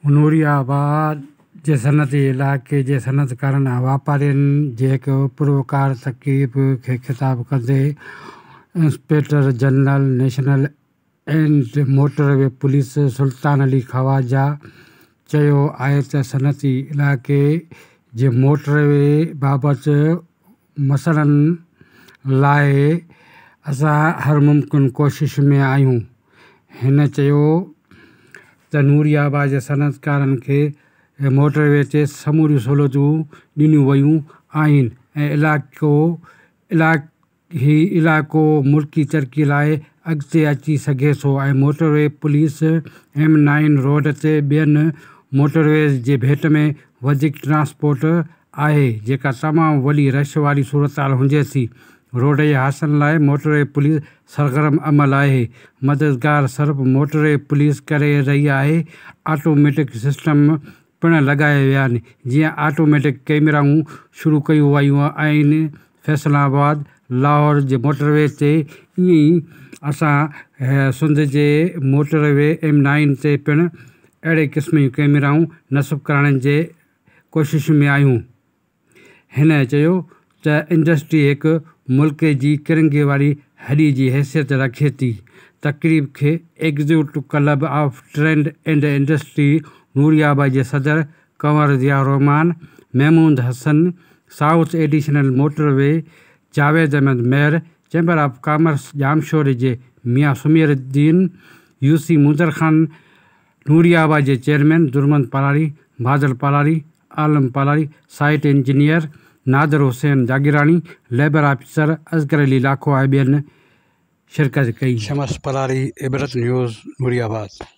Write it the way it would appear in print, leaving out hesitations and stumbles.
नूरियाबाद जे सनती इलाइक़े जे सनतकारनि ऐं वापारियुनि जे हिकु पुरवकार तक़रीब खे ख़िताब कंदे inspector general national and motorway police Sultan Ali Khawaja चयो आहे त सनती इलाइक़े जे मोटरवे बाबति मसइलनि लाइ असां हर मुमकिन कोशिश में आहियूं। हिन चयो त नूरियाबाद जे सनतकारनि खे मोटरवे ते समूरियूं सहूलियतूं ॾिनियूं वयूं आहिनि ऐं इलाइक़ो मुल्की तरक़ी लाइ अॻिते अची सघे थो ऐं मोटरवे पुलिस M9 रोड ते ॿियनि मोटरवेज़ जे भेट में वधीक ट्रांसपोर्ट आहे जेका तमामु वॾी रश वारी सूरत हुजे थी। रोड जे हादसनि लाइ मोटरवे पुलिस सरगर्म अमल आहे। मददगार सर्फ मोटरवे पुलिस करे रही आहे। ऑटोमेटिक सिस्टम पिणु लॻाया विया आहिनि जीअं ऑटोमेटिक कैमराऊं शुरू कयूं वयूं आहिनि। फैसलाबाद लाहौर जे मोटरवे ते ईअं ई असां सिंध जे मोटरवे M9 ते पिणु अहिड़े क़िस्म जूं कैमराऊं नस्ब करण जे कोशिश में आहियूं। हिन चयो त इंडस्ट्री हिकु मुल्क जी किरंगे वारी हॾी जी हैसियत रखे थी। तक़रीब खे executive club of trade and industry Nooriabad जे सदर Kanwar Zia Rehman, Mehmood Hassan, south additional motorway Javed Ahmed Mehar, chamber of commerce Jamshoro जे मियां सुमीरुद्दीन, UC मुदर ख़ान, नूरियाबाद जे chairman Durmand Palari, Badal Palari, Alam Palari, site engineer Nadir Hussain Jagirani, labour officer Asghar Ali Lakho ऐं ॿियनि शिरकत कई। शमस पलारी, इबरत न्यूज़, नूरियाबाद।